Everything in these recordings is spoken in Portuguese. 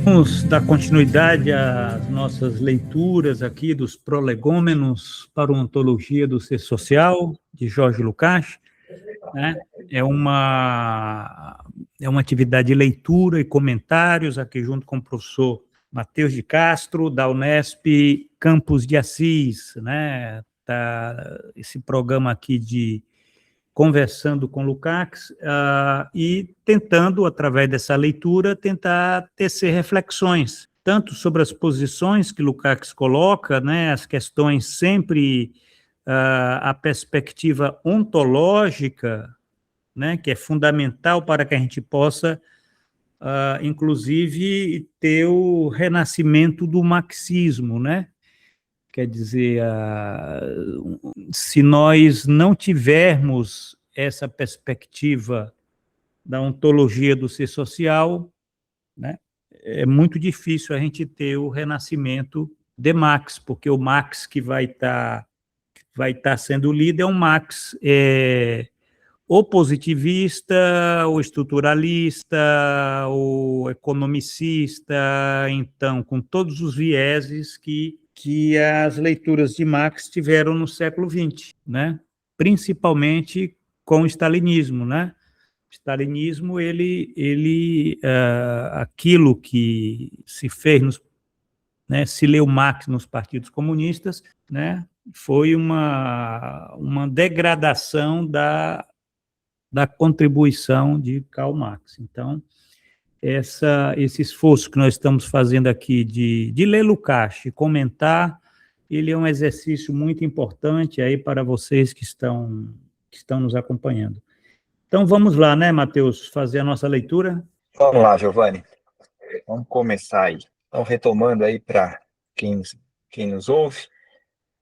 Vamos dar continuidade às nossas leituras aqui dos prolegômenos para uma ontologia do ser social, de Jorge Lukács, né? É uma atividade de leitura e comentários aqui junto com o professor Matheus de Castro, da Unesp Campos de Assis, né? Esse programa aqui de Conversando com Lukács, e tentando, através dessa leitura, tentar tecer reflexões, tanto sobre as posições que Lukács coloca, né, as questões sempre, a perspectiva ontológica, né, que é fundamental para que a gente possa, inclusive, ter o renascimento do marxismo, né? Quer dizer, se nós não tivermos essa perspectiva da ontologia do ser social, né, é muito difícil a gente ter o renascimento de Marx, porque o Marx que vai estar sendo lido é um Marx ou positivista, ou estruturalista, ou economicista, então, com todos os vieses que as leituras de Marx tiveram no século XX, né? Principalmente com o stalinismo, né? O stalinismo, aquilo que se fez, né, se leu Marx nos partidos comunistas, né, foi uma degradação da contribuição de Karl Marx. Então, esse esforço que nós estamos fazendo aqui de ler Lukács e comentar, ele é um exercício muito importante aí para vocês que estão nos acompanhando. Então, vamos lá, né, Matheus, fazer a nossa leitura? Vamos lá, Giovanni. Vamos começar aí. Então, retomando aí para quem nos ouve,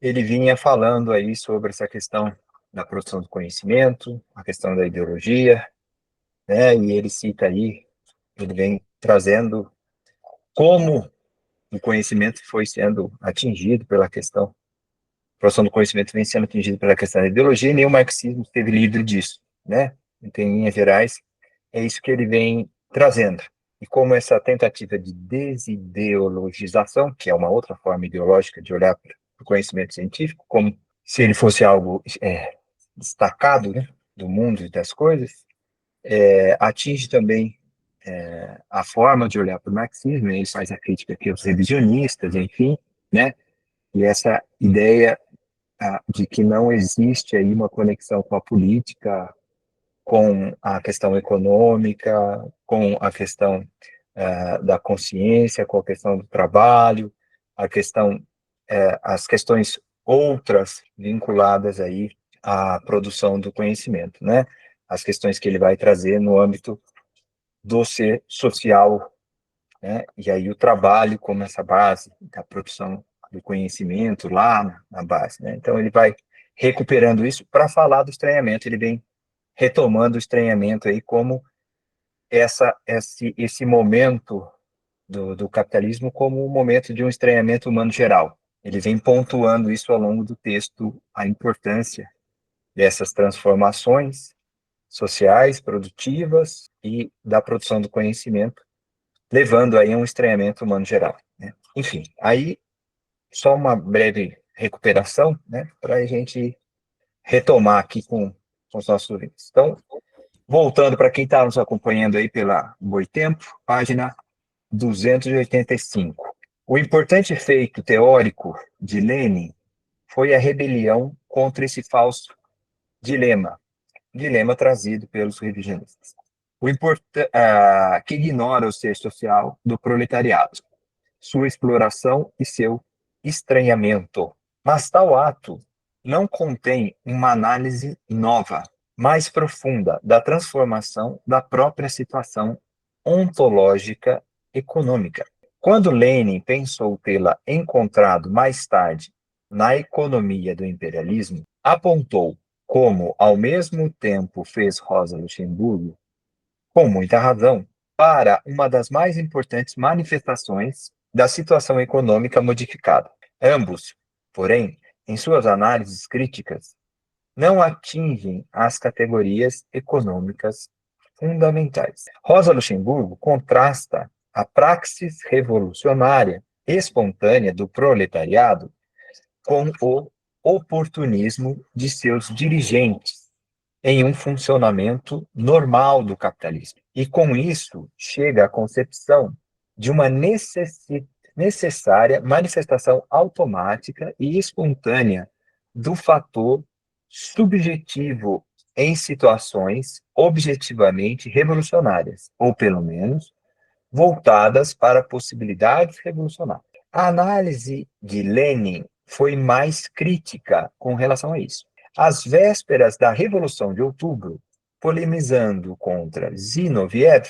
ele vinha falando aí sobre essa questão da produção do conhecimento, a questão da ideologia, né? E ele cita aí, ele vem trazendo como o conhecimento foi sendo atingido pela questão, a produção do conhecimento vem sendo atingido pela questão da ideologia, e nem o marxismo esteve livre disso, né? Então, em linhas gerais, é isso que ele vem trazendo. E como essa tentativa de desideologização, que é uma outra forma ideológica de olhar para o conhecimento científico, como se ele fosse algo destacado, né, do mundo e das coisas, atinge também a forma de olhar para o marxismo. Ele faz a crítica aqui aos revisionistas, enfim, né, e essa ideia de que não existe aí uma conexão com a política, com a questão econômica, com a questão da consciência, com a questão do trabalho, as questões outras vinculadas aí à produção do conhecimento, né? As questões que ele vai trazer no âmbito do ser social, né? E aí o trabalho como essa base da produção do conhecimento lá na base, né? Então ele vai recuperando isso para falar do estranhamento. Ele vem retomando o estranhamento aí como esse momento do capitalismo como um momento de um estranhamento humano geral. Ele vem pontuando isso ao longo do texto, a importância dessas transformações sociais, produtivas e da produção do conhecimento, levando aí a um estranhamento humano geral, né? Enfim, aí só uma breve recuperação, né, para a gente retomar aqui com os nossos ouvintes. Então, voltando para quem está nos acompanhando aí pela Boitempo, página 285. O importante feito teórico de Lenin foi a rebelião contra esse falso dilema trazido pelos revisionistas, que ignora o ser social do proletariado, sua exploração e seu estranhamento. Mas tal ato não contém uma análise nova, mais profunda da transformação da própria situação ontológica econômica. Quando Lenin pensou tê-la encontrado mais tarde na economia do imperialismo, apontou, como ao mesmo tempo fez Rosa Luxemburgo, com muita razão, para uma das mais importantes manifestações da situação econômica modificada. Ambos, porém, em suas análises críticas, não atingem as categorias econômicas fundamentais. Rosa Luxemburgo contrasta a praxis revolucionária espontânea do proletariado com o oportunismo de seus dirigentes em um funcionamento normal do capitalismo. E com isso chega a concepção de uma necessária manifestação automática e espontânea do fator subjetivo em situações objetivamente revolucionárias, ou pelo menos voltadas para possibilidades revolucionárias. A análise de Lenin foi mais crítica com relação a isso. Às vésperas da Revolução de Outubro, polemizando contra Zinoviev,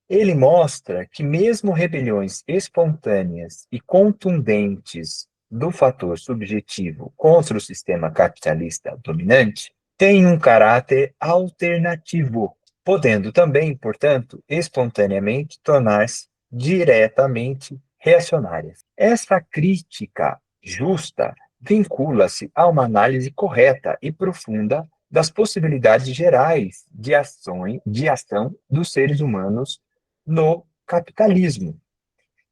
ele mostra que mesmo rebeliões espontâneas e contundentes do fator subjetivo contra o sistema capitalista dominante têm um caráter alternativo, podendo também, portanto, espontaneamente tornar-se diretamente reacionárias. Essa crítica justa vincula-se a uma análise correta e profunda das possibilidades gerais de ação dos seres humanos no capitalismo,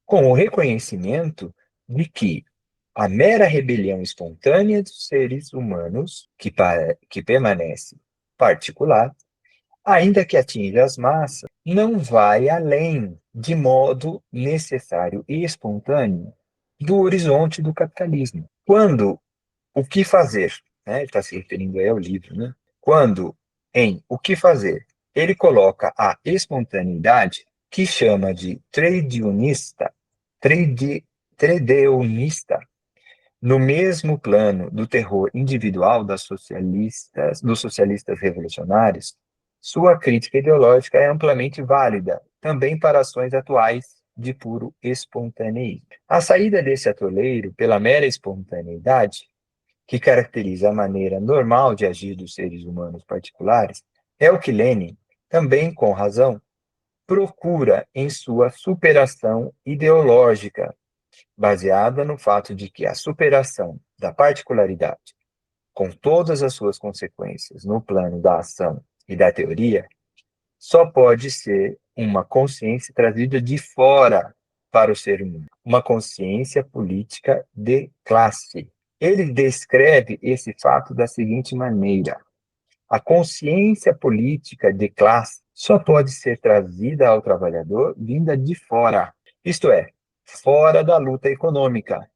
com o reconhecimento de que a mera rebelião espontânea dos seres humanos, que permanece particular, ainda que atinja as massas, não vai além, de modo necessário e espontâneo, do horizonte do capitalismo. Quando o que fazer, né, ele está se referindo aí ao livro, né? Quando, em O que fazer, ele coloca a espontaneidade, que chama de tredeunista, no mesmo plano do terror individual dos socialistas revolucionários, sua crítica ideológica é amplamente válida, também para ações atuais de puro espontaneísmo. A saída desse atoleiro pela mera espontaneidade, que caracteriza a maneira normal de agir dos seres humanos particulares, é o que Lenin, também com razão, procura em sua superação ideológica, baseada no fato de que a superação da particularidade, com todas as suas consequências no plano da ação e da teoria, só pode ser uma consciência trazida de fora para o ser humano, uma consciência política de classe. Ele descreve esse fato da seguinte maneira: a consciência política de classe só pode ser trazida ao trabalhador vinda de fora, isto é, fora da luta econômica,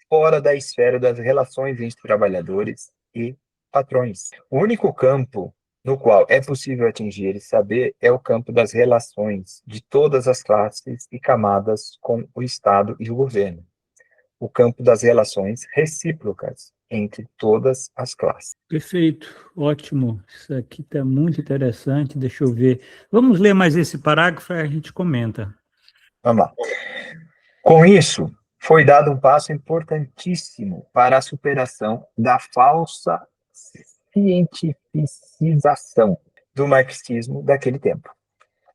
fora da esfera das relações entre trabalhadores e patrões. O único campo no qual é possível atingir esse saber é o campo das relações de todas as classes e camadas com o Estado e o governo. O campo das relações recíprocas entre todas as classes. Perfeito, ótimo. Isso aqui está muito interessante. Deixa eu ver. Vamos ler mais esse parágrafo e a gente comenta. Vamos lá. Com isso, foi dado um passo importantíssimo para a superação da falsa cientificização do marxismo daquele tempo.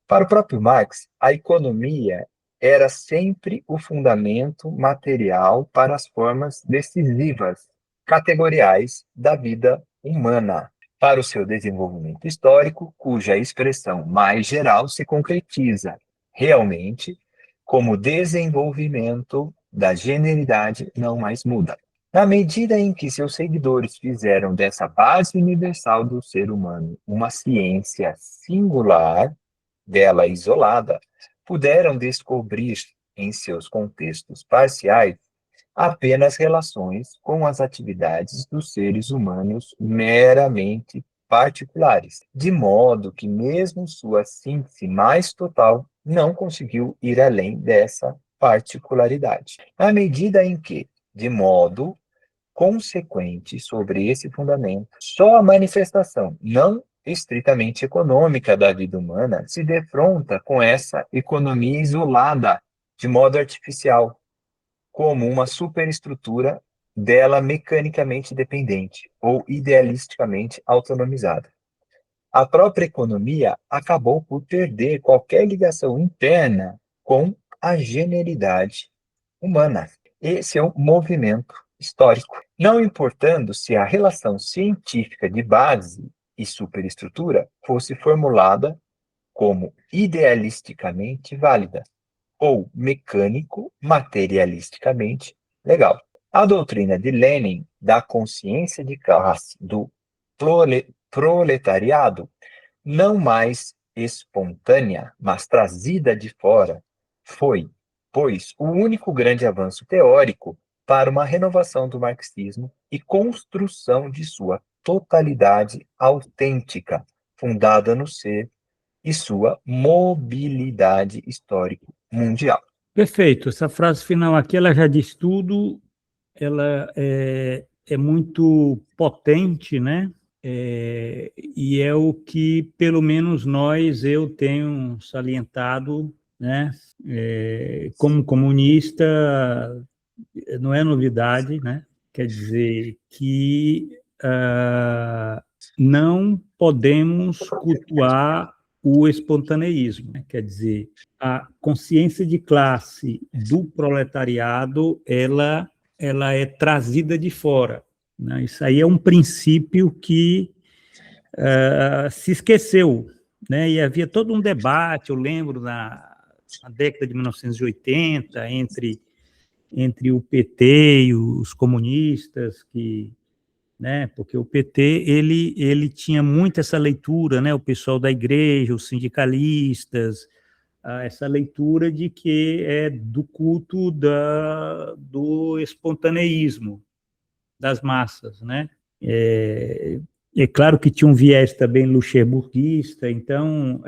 Para o próprio Marx, a economia era sempre o fundamento material para as formas decisivas, categoriais da vida humana, para o seu desenvolvimento histórico, cuja expressão mais geral se concretiza realmente como desenvolvimento da generalidade não mais muda. Na medida em que seus seguidores fizeram dessa base universal do ser humano uma ciência singular, dela isolada, puderam descobrir em seus contextos parciais apenas relações com as atividades dos seres humanos meramente particulares, de modo que mesmo sua síntese mais total não conseguiu ir além dessa particularidade. À medida em que, de modo consequente sobre esse fundamento, só a manifestação não estritamente econômica da vida humana se defronta com essa economia isolada, de modo artificial, como uma superestrutura dela mecanicamente dependente ou idealisticamente autonomizada. A própria economia acabou por perder qualquer ligação interna com a genialidade humana e seu movimento histórico, não importando se a relação científica de base e superestrutura fosse formulada como idealisticamente válida. ou mecânico, materialisticamente legal. A doutrina de Lenin da consciência de classe do proletariado, não mais espontânea, mas trazida de fora, foi, pois, o único grande avanço teórico para uma renovação do marxismo e construção de sua totalidade autêntica, fundada no ser e sua mobilidade histórico mundial. Perfeito. Essa frase final aqui, ela já diz tudo, ela é muito potente, né? E é o que, pelo menos eu tenho salientado, né? Como comunista, não é novidade, né? Quer dizer que não podemos cultuar o espontaneísmo, né? Quer dizer, a consciência de classe do proletariado, ela é trazida de fora, né? Isso aí é um princípio que se esqueceu, né? E havia todo um debate, eu lembro, na década de 1980, entre o PT e os comunistas, né, porque o PT ele tinha muito essa leitura, né, o pessoal da igreja, os sindicalistas, essa leitura de que é do culto do espontaneísmo das massas, né? É claro que tinha um viés também luxemburguista, então,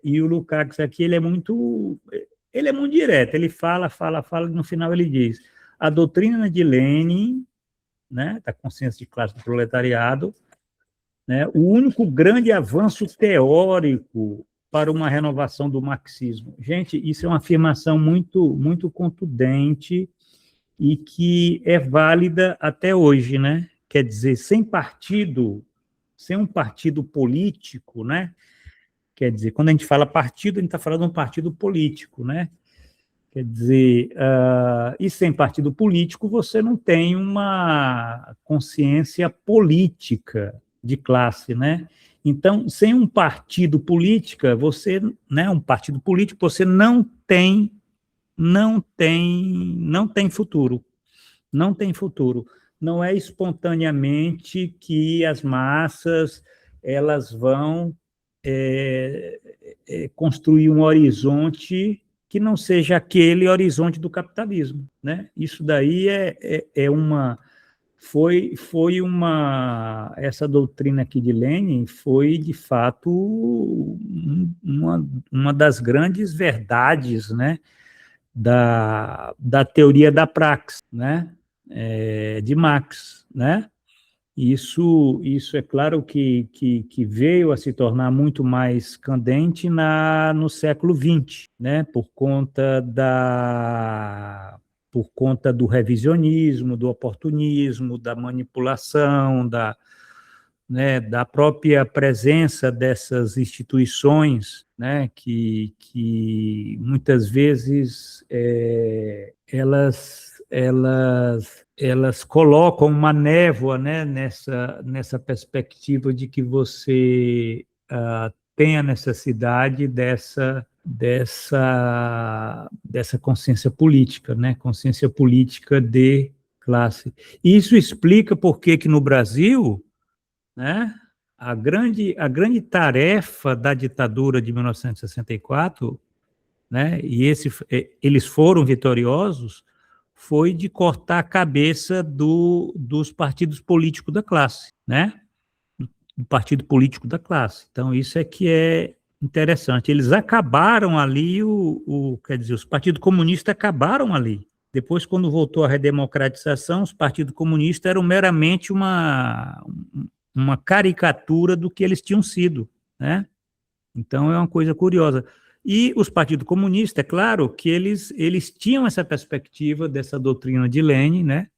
e o Lukács aqui, ele é muito direto, ele fala, e no final ele diz, a doutrina de Lenin, né, da consciência de classe do proletariado, né, o único grande avanço teórico para uma renovação do marxismo. Gente, isso é uma afirmação muito, muito contundente e que é válida até hoje, né? Quer dizer, sem um partido político, né? Quer dizer, quando a gente fala partido, a gente está falando de um partido político, né? Quer dizer, e sem partido político, você não tem uma consciência política de classe, né? Então, sem um partido político, um partido político, você não tem futuro. Não tem futuro. Não é espontaneamente que as massas elas vão construir um horizonte que não seja aquele horizonte do capitalismo, né? Isso daí foi essa doutrina aqui de Lenin foi de fato uma das grandes verdades, né? Da teoria da praxis, né? De Marx, né? Isso é claro que veio a se tornar muito mais candente no século XX, né? Por conta do revisionismo, do oportunismo, da manipulação, né, da própria presença dessas instituições, né, que muitas vezes elas colocam uma névoa, né, nessa perspectiva de que você tem a necessidade dessa consciência política, né, consciência política de classe. Isso explica por que no Brasil, né, a grande tarefa da ditadura de 1964, né, eles foram vitoriosos, foi de cortar a cabeça dos partidos políticos da classe, né? Do partido político da classe. Então, isso é que é interessante. Eles acabaram ali, quer dizer, os partidos comunistas acabaram ali. Depois, quando voltou a redemocratização, os partidos comunistas eram meramente uma caricatura do que eles tinham sido, né? Então, é uma coisa curiosa. E os partidos comunistas, é claro que eles tinham essa perspectiva dessa doutrina de Lenin, né?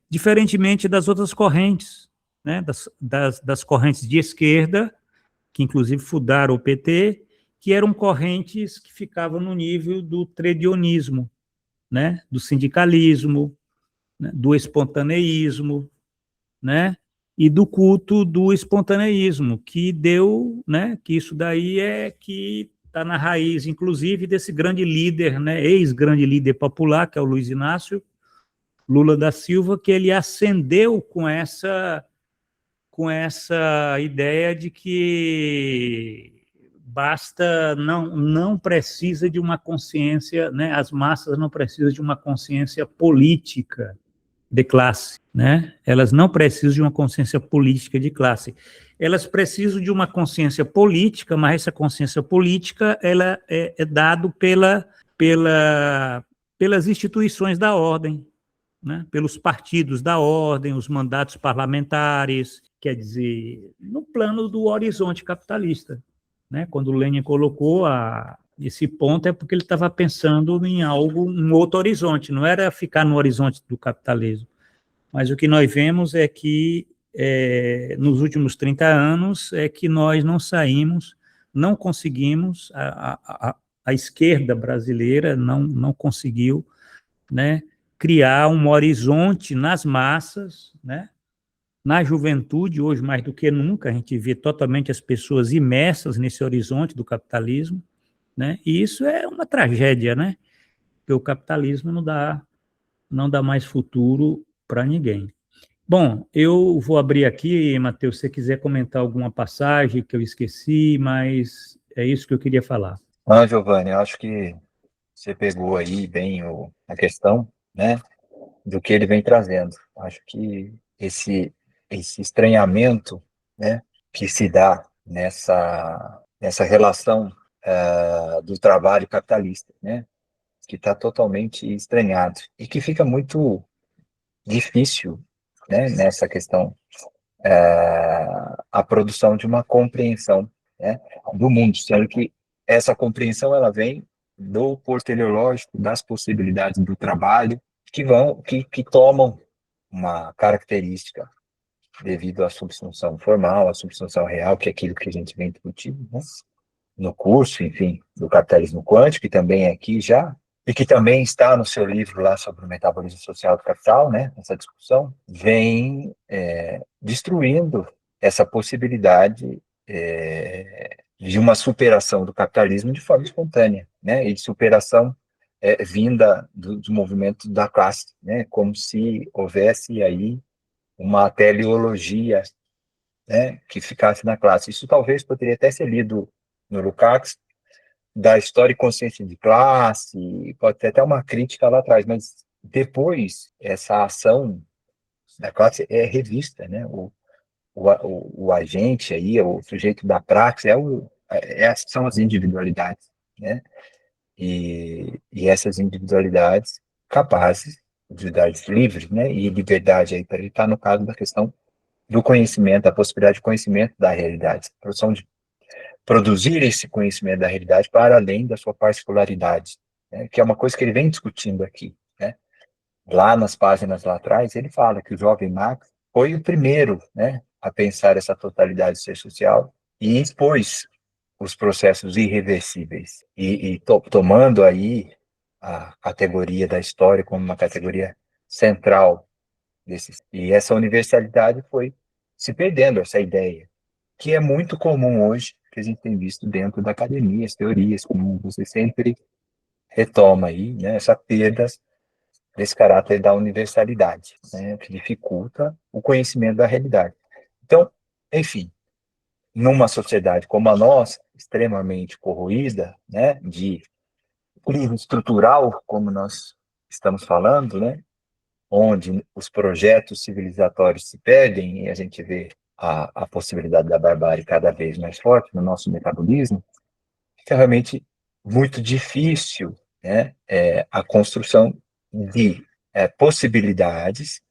Diferentemente das outras correntes, né? Das correntes de esquerda, que inclusive fundaram o PT, que eram correntes que ficavam no nível do tredionismo, né? Do sindicalismo, né? Do espontaneísmo, né? E do culto do espontaneísmo, que deu, né? Que isso daí que está na raiz, inclusive, desse grande líder, né, ex-grande líder popular, que é o Luiz Inácio Lula da Silva, que ele ascendeu com essa ideia de que basta, não precisa de uma consciência, né, as massas não precisam de uma consciência política de classe, né? Elas não precisam de uma consciência política de classe. Elas precisam de uma consciência política, mas essa consciência política ela é dada pelas instituições da ordem, né? Pelos partidos da ordem, os mandatos parlamentares, quer dizer, no plano do horizonte capitalista, né? Quando Lenin colocou esse ponto é porque ele estava pensando em algo, um outro horizonte, não era ficar no horizonte do capitalismo. Mas o que nós vemos é que, nos últimos 30 anos, é que nós não conseguimos, a esquerda brasileira não conseguiu, né, criar um horizonte nas massas, né, na juventude, hoje mais do que nunca, a gente vê totalmente as pessoas imersas nesse horizonte do capitalismo, né, e isso é uma tragédia, né, porque o capitalismo não dá mais futuro para ninguém. Bom, eu vou abrir aqui, Matheus, se você quiser comentar alguma passagem que eu esqueci, mas é isso que eu queria falar. Giovanni, eu acho que você pegou aí bem a questão, né, do que ele vem trazendo. Acho que esse estranhamento, né, que se dá nessa relação do trabalho capitalista, né, que está totalmente estranhado e que fica muito difícil, né, nessa questão, a produção de uma compreensão, né, do mundo, sendo que essa compreensão ela vem do teleológico, das possibilidades do trabalho, que tomam uma característica devido à subsunção formal, à subsunção real, que é aquilo que a gente vem discutindo, né, no curso, enfim, do capitalismo quântico, que também é aqui já, e que também está no seu livro lá sobre o metabolismo social do capital, né, essa discussão, vem destruindo essa possibilidade de uma superação do capitalismo de forma espontânea, né, e de superação vinda do movimento da classe, né, como se houvesse aí uma teleologia, né, que ficasse na classe. Isso talvez poderia até ser lido no Lukács, da história e consciência de classe, pode ter até uma crítica lá atrás, mas depois essa ação da classe é revista, né? O agente aí, o sujeito da praxis, são as individualidades, né? E essas individualidades capazes, individualidades livres, né? E liberdade aí para ele estar no caso da questão do conhecimento, a possibilidade de conhecimento da realidade, produção de produzir esse conhecimento da realidade para além da sua particularidade, né? Que é uma coisa que ele vem discutindo aqui, né? Lá nas páginas lá atrás, ele fala que o jovem Marx foi o primeiro, né, a pensar essa totalidade do ser social e expôs os processos irreversíveis e tomando aí a categoria da história como uma categoria central desses. E essa universalidade foi se perdendo, essa ideia, que é muito comum hoje, que a gente tem visto dentro da academia, as teorias, como você sempre retoma aí, né, essa perda desse caráter da universalidade, né, que dificulta o conhecimento da realidade. Então, enfim, numa sociedade como a nossa, extremamente corroída, né, de crise estrutural, como nós estamos falando, né, onde os projetos civilizatórios se perdem e a gente vê a possibilidade da barbárie cada vez mais forte no nosso metabolismo, fica realmente muito difícil, né, a construção de possibilidades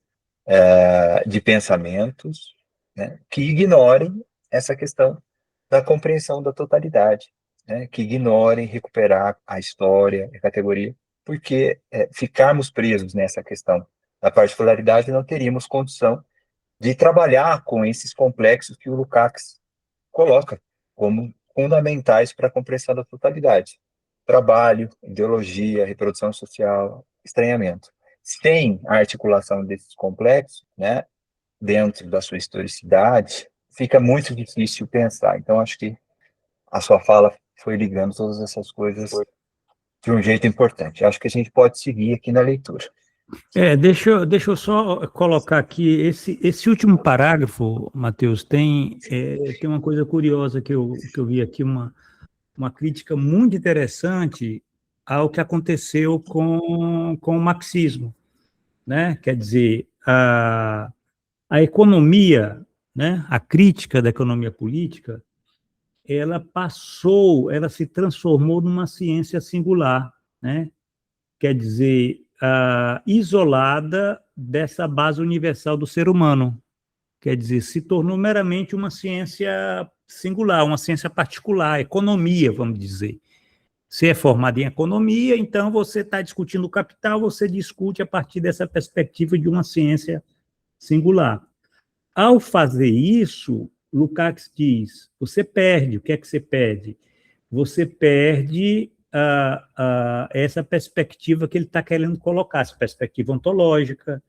de pensamentos, né, que ignorem essa questão da compreensão da totalidade, né, que ignorem recuperar a história, a categoria, porque ficarmos presos nessa questão da particularidade não teríamos condição de trabalhar com esses complexos que o Lukács coloca como fundamentais para a compreensão da totalidade. Trabalho, ideologia, reprodução social, estranhamento. Sem a articulação desses complexos, né, dentro da sua historicidade, fica muito difícil pensar. Então, acho que a sua fala foi ligando todas essas coisas de um jeito importante. Acho que a gente pode seguir aqui na leitura. Deixa eu só colocar aqui, esse último parágrafo, Matheus, tem uma coisa curiosa que eu vi aqui, uma crítica muito interessante ao que aconteceu com o marxismo, né? Quer dizer, a economia, né? A crítica da economia política, ela se transformou numa ciência singular, né? Quer dizer, isolada dessa base universal do ser humano. Quer dizer, se tornou meramente uma ciência singular, uma ciência particular, economia, vamos dizer. Você é formado em economia, então você está discutindo o capital, você discute a partir dessa perspectiva de uma ciência singular. Ao fazer isso, Lukács diz, você perde. O que é que você perde? Você perde essa perspectiva que ele está querendo colocar, essa perspectiva ontológica,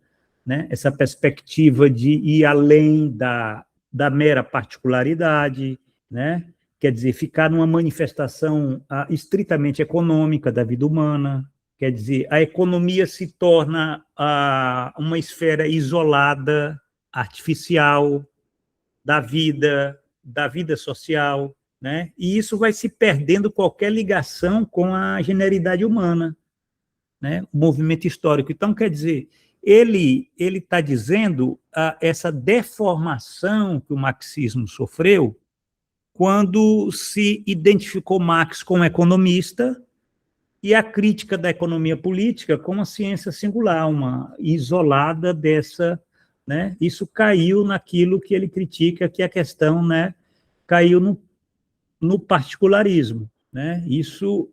né? Essa perspectiva de ir além da mera particularidade, né? Quer dizer, ficar numa manifestação estritamente econômica da vida humana. Quer dizer, a economia se torna uma esfera isolada, artificial, da vida social, né? E isso vai se perdendo qualquer ligação com a generalidade humana, né? O movimento histórico. Então, quer dizer, ele está dizendo essa deformação que o marxismo sofreu quando se identificou Marx como economista e a crítica da economia política como uma ciência singular, uma isolada dessa, né? Isso caiu naquilo que ele critica, que é a questão, né? Caiu no particularismo, né? Isso,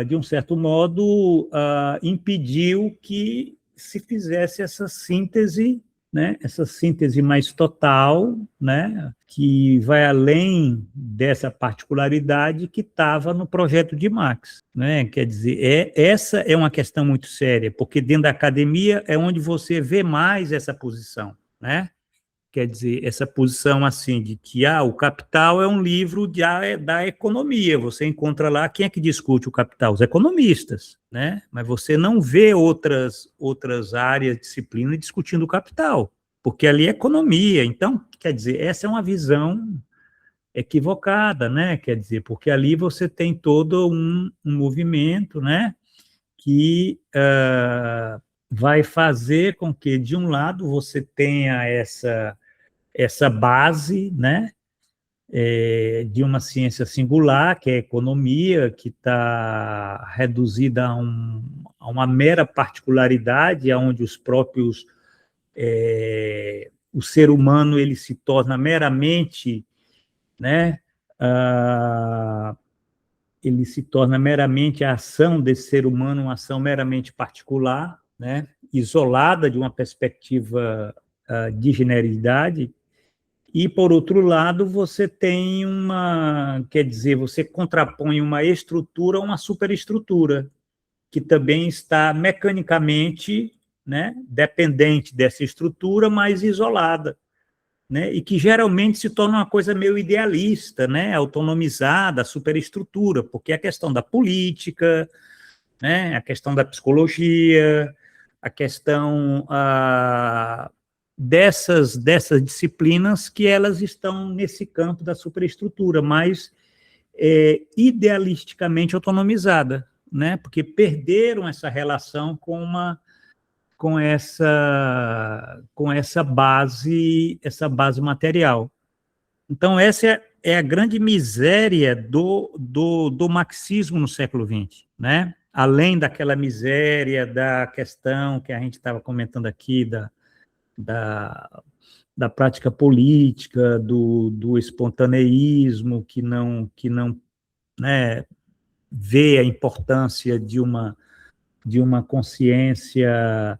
de um certo modo, impediu que se fizesse essa síntese, né? Essa síntese mais total, né? Que vai além dessa particularidade que estava no projeto de Marx, né? Quer dizer, essa é uma questão muito séria, porque dentro da academia é onde você vê mais essa posição, né? Quer dizer, essa posição assim de que o Capital é um livro da economia. Você encontra lá quem é que discute o Capital? Os economistas, né? Mas você não vê outras áreas, disciplinas discutindo o Capital, porque ali é economia. Então, quer dizer, essa é uma visão equivocada, né? Quer dizer, porque ali você tem todo um movimento, né? Que vai fazer com que, de um lado, você tenha essa base, né, de uma ciência singular, que é a economia, que está reduzida a uma mera particularidade, onde os próprios, o ser humano ele se torna meramente, né, ele se torna meramente a ação desse ser humano, uma ação meramente particular, né, isolada de uma perspectiva de generalidade. E, por outro lado, você tem quer dizer, você contrapõe uma estrutura a uma superestrutura, que também está mecanicamente, né, dependente dessa estrutura, mas isolada, né, e que geralmente se torna uma coisa meio idealista, né, autonomizada, a superestrutura, porque a questão da política, né, a questão da psicologia, a questão dessas disciplinas que elas estão nesse campo da superestrutura, mas idealisticamente autonomizada, né? Porque perderam essa relação com essa base material. Então, essa é a grande miséria do marxismo no século XX, né? Além daquela miséria da questão que a gente estava comentando aqui, da prática política, do espontaneísmo, que não né, vê a importância de uma consciência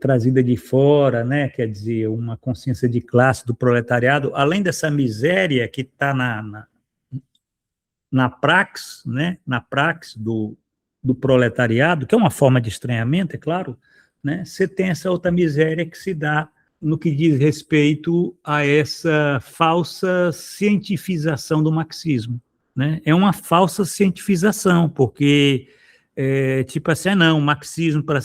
trazida de fora, né, quer dizer, uma consciência de classe do proletariado, além dessa miséria que está na praxis, né, na praxis do proletariado, que é uma forma de estranhamento, é claro, né, você tem essa outra miséria que se dá no que diz respeito a essa falsa cientifização do marxismo, né? É uma falsa cientifização, porque, tipo assim, não, o marxismo, para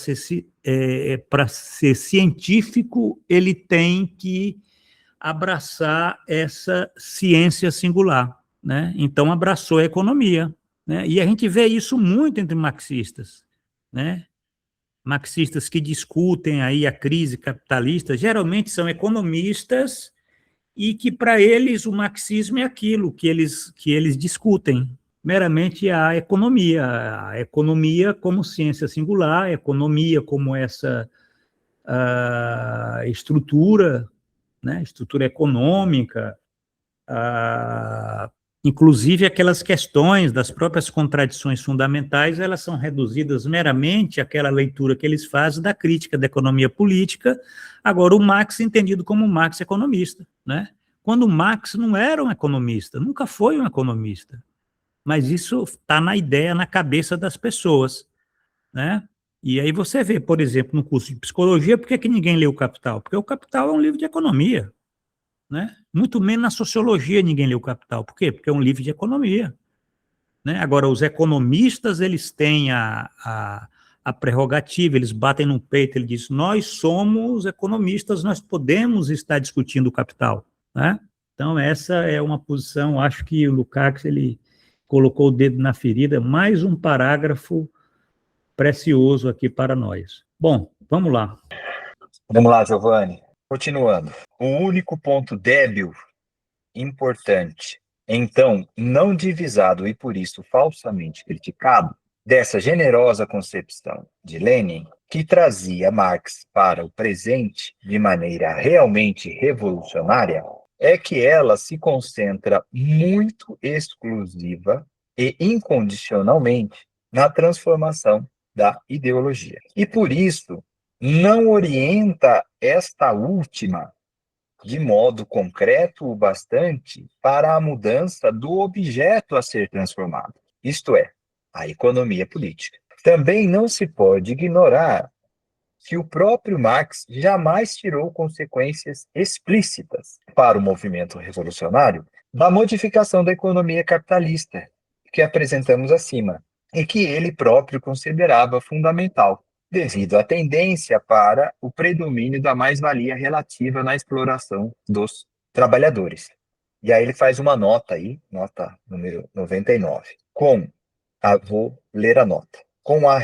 ser científico, ele tem que abraçar essa ciência singular, né? Então, abraçou a economia, né? E a gente vê isso muito entre marxistas, né? Marxistas que discutem aí a crise capitalista, geralmente são economistas e que para eles o marxismo é aquilo que eles discutem, meramente a economia como ciência singular, a economia como essa estrutura, né, estrutura econômica, ah, inclusive aquelas questões das próprias contradições fundamentais, elas são reduzidas meramente àquela leitura que eles fazem da crítica da economia política. Agora, o Marx entendido como Marx economista, né? Quando o Marx não era um economista, nunca foi um economista, mas isso está na ideia, na cabeça das pessoas, né? E aí você vê, por exemplo, no curso de psicologia, por que ninguém lê o Capital? Porque o Capital é um livro de economia, né? Muito menos na sociologia ninguém lê o Capital. Por quê? Porque é um livro de economia, né? Agora, os economistas, eles têm a prerrogativa, eles batem no peito, eles dizem, nós somos economistas, nós podemos estar discutindo o Capital, né? Então, essa é uma posição, acho que o Lukács, ele colocou o dedo na ferida, mais um parágrafo precioso aqui para nós. Bom, vamos lá. Vamos lá, Giovanni. Continuando. O único ponto débil, importante, então não divisado e por isso falsamente criticado, dessa generosa concepção de Lenin, que trazia Marx para o presente de maneira realmente revolucionária, é que ela se concentra muito exclusiva e incondicionalmente na transformação da ideologia. E por isso não orienta esta última de modo concreto o bastante para a mudança do objeto a ser transformado, isto é, a economia política. Também não se pode ignorar que o próprio Marx jamais tirou consequências explícitas para o movimento revolucionário da modificação da economia capitalista que apresentamos acima, e que ele próprio considerava fundamental, devido à tendência para o predomínio da mais-valia relativa na exploração dos trabalhadores. E aí ele faz uma nota aí, nota número 99, vou ler a nota. Com a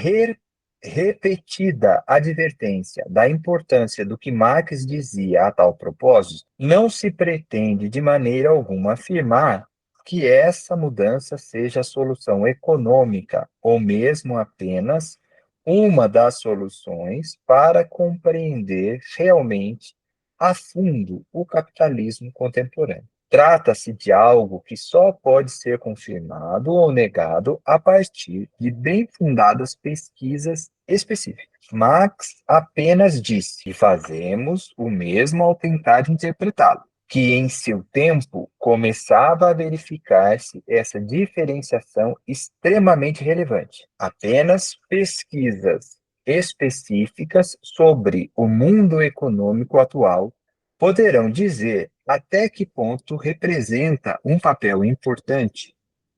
repetida advertência da importância do que Marx dizia a tal propósito, não se pretende de maneira alguma afirmar que essa mudança seja a solução econômica ou mesmo apenas uma das soluções para compreender realmente a fundo o capitalismo contemporâneo. Trata-se de algo que só pode ser confirmado ou negado a partir de bem fundadas pesquisas específicas. Marx apenas disse que fazemos o mesmo ao tentar interpretá-lo, que em seu tempo começava a verificar-se essa diferenciação extremamente relevante. Apenas pesquisas específicas sobre o mundo econômico atual poderão dizer até que ponto representa um papel importante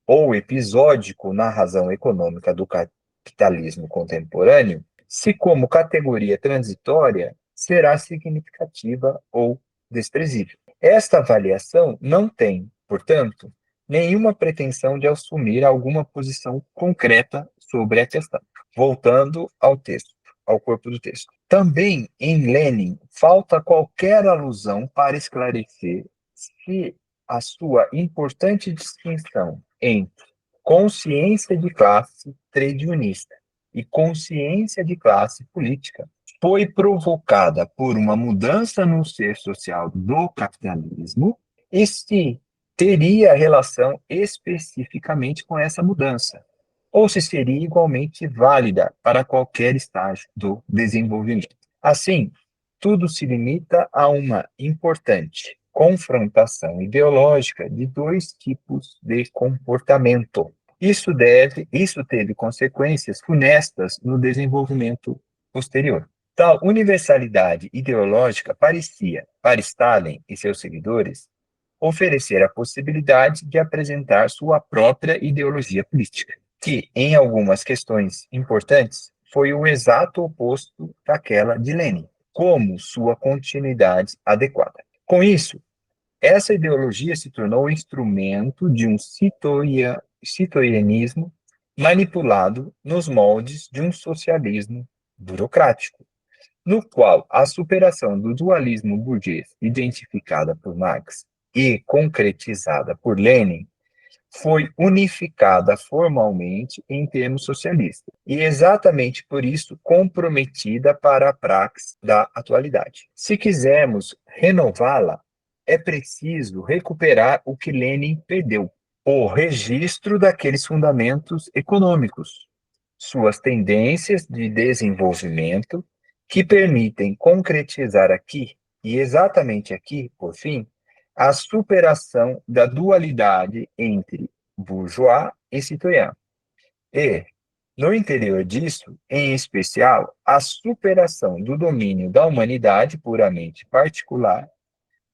ou episódico na razão econômica do capitalismo contemporâneo, se como categoria transitória será significativa ou desprezível. Esta avaliação não tem, portanto, nenhuma pretensão de assumir alguma posição concreta sobre a questão. Voltando ao texto, ao corpo do texto. Também em Lenin falta qualquer alusão para esclarecer se a sua importante distinção entre consciência de classe trade unionista e consciência de classe política foi provocada por uma mudança no ser social do capitalismo e se teria relação especificamente com essa mudança, ou se seria igualmente válida para qualquer estágio do desenvolvimento. Assim, tudo se limita a uma importante confrontação ideológica de dois tipos de comportamento. Isso teve consequências funestas no desenvolvimento posterior. Tal universalidade ideológica parecia, para Stalin e seus seguidores, oferecer a possibilidade de apresentar sua própria ideologia política, que, em algumas questões importantes, foi o exato oposto daquela de Lenin, como sua continuidade adequada. Com isso, essa ideologia se tornou instrumento de um citoyenismo manipulado nos moldes de um socialismo burocrático, no qual a superação do dualismo burguês identificada por Marx e concretizada por Lenin foi unificada formalmente em termos socialistas, e exatamente por isso comprometida para a praxe da atualidade. Se quisermos renová-la, é preciso recuperar o que Lenin perdeu, o registro daqueles fundamentos econômicos, suas tendências de desenvolvimento, que permitem concretizar aqui, e exatamente aqui, por fim, a superação da dualidade entre bourgeois e citoyen. E, no interior disso, em especial, a superação do domínio da humanidade puramente particular